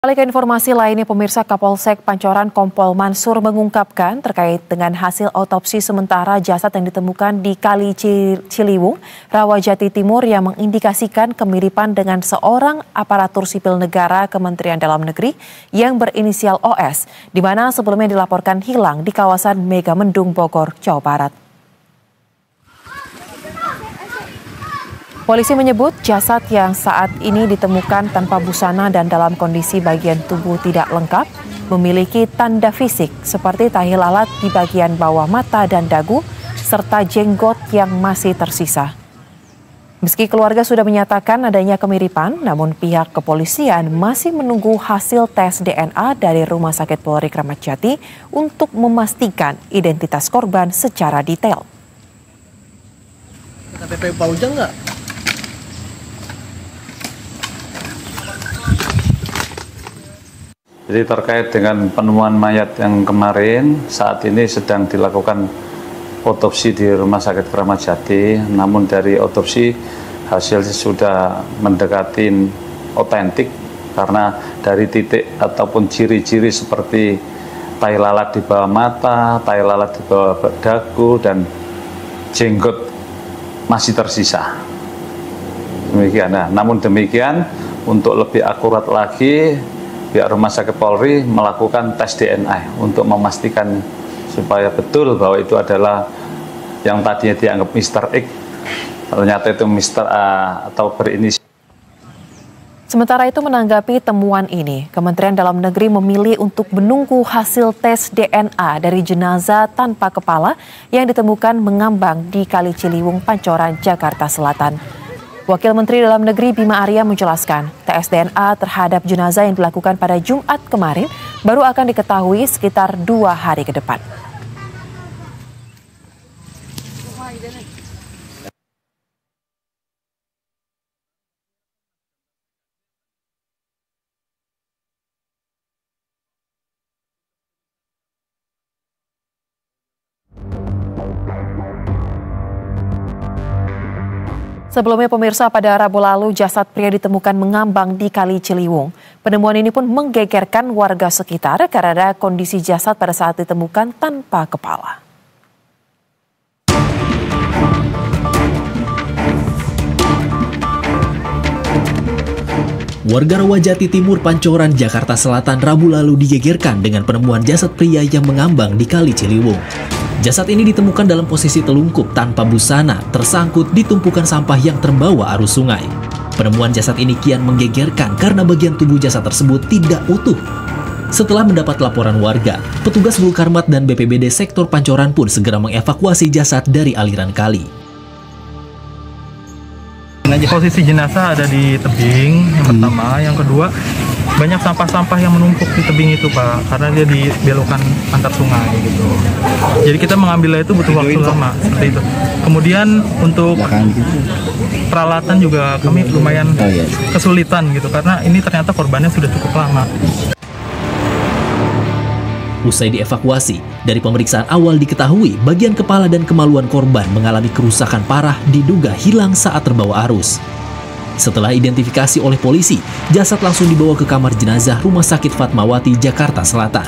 Balik ke informasi lainnya, pemirsa, Kapolsek Pancoran Kompol Mansur mengungkapkan terkait dengan hasil otopsi sementara jasad yang ditemukan di Kali Ciliwung, Rawajati Timur yang mengindikasikan kemiripan dengan seorang aparatur sipil negara Kementerian Dalam Negeri yang berinisial OS, di mana sebelumnya dilaporkan hilang di kawasan Megamendung, Bogor, Jawa Barat. Polisi menyebut jasad yang saat ini ditemukan tanpa busana dan dalam kondisi bagian tubuh tidak lengkap, memiliki tanda fisik seperti tahi lalat di bagian bawah mata dan dagu, serta jenggot yang masih tersisa. Meski keluarga sudah menyatakan adanya kemiripan, namun pihak kepolisian masih menunggu hasil tes DNA dari Rumah Sakit Polri Kramat Jati untuk memastikan identitas korban secara detail. KTP Pak Ujang nggak? Jadi terkait dengan penemuan mayat yang kemarin, saat ini sedang dilakukan otopsi di Rumah Sakit Kramat Jati. Namun dari otopsi hasilnya sudah mendekati otentik karena dari titik ataupun ciri-ciri seperti tahi lalat di bawah mata, tahi lalat di bawah dagu, dan jenggot masih tersisa. Demikian. Nah, namun demikian, untuk lebih akurat lagi, pihak Rumah Sakit Polri melakukan tes DNA untuk memastikan supaya betul bahwa itu adalah yang tadinya dianggap Mr. X, ternyata itu Mr. A atau berinisial. Sementara itu, menanggapi temuan ini, Kementerian Dalam Negeri memilih untuk menunggu hasil tes DNA dari jenazah tanpa kepala yang ditemukan mengambang di Kali Ciliwung, Pancoran, Jakarta Selatan. Wakil Menteri Dalam Negeri Bima Arya menjelaskan, tes DNA terhadap jenazah yang dilakukan pada Jumat kemarin baru akan diketahui sekitar 2 hari ke depan. Sebelumnya, pemirsa, pada Rabu lalu jasad pria ditemukan mengambang di Kali Ciliwung. Penemuan ini pun menggegerkan warga sekitar karena kondisi jasad pada saat ditemukan tanpa kepala. Warga Rawajati Timur, Pancoran, Jakarta Selatan Rabu lalu digegerkan dengan penemuan jasad pria yang mengambang di Kali Ciliwung. Jasad ini ditemukan dalam posisi telungkup tanpa busana, tersangkut di tumpukan sampah yang terbawa arus sungai. Penemuan jasad ini kian menggegerkan karena bagian tubuh jasad tersebut tidak utuh. Setelah mendapat laporan warga, petugas Bulkarmat dan BPBD sektor Pancoran pun segera mengevakuasi jasad dari aliran kali. Posisi jenazah ada di tebing yang pertama, yang kedua banyak sampah-sampah yang menumpuk di tebing itu, Pak, karena dia dibelokkan antar sungai gitu. Jadi kita mengambilnya itu butuh waktu lama seperti itu. Kemudian untuk peralatan juga kami lumayan kesulitan gitu karena ini ternyata korbannya sudah cukup lama. Usai dievakuasi, dari pemeriksaan awal diketahui bagian kepala dan kemaluan korban mengalami kerusakan parah diduga hilang saat terbawa arus. Setelah identifikasi oleh polisi, jasad langsung dibawa ke kamar jenazah Rumah Sakit Fatmawati, Jakarta Selatan.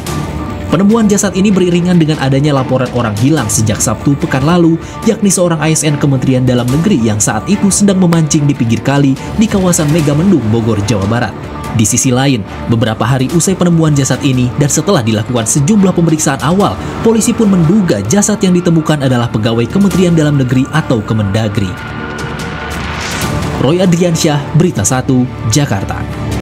Penemuan jasad ini beriringan dengan adanya laporan orang hilang sejak Sabtu pekan lalu, yakni seorang ASN Kementerian Dalam Negeri yang saat itu sedang memancing di pinggir kali di kawasan Megamendung, Bogor, Jawa Barat. Di sisi lain, beberapa hari usai penemuan jasad ini dan setelah dilakukan sejumlah pemeriksaan awal, polisi pun menduga jasad yang ditemukan adalah pegawai Kementerian Dalam Negeri atau Kemendagri. Roy Adriansyah, Berita 1, Jakarta.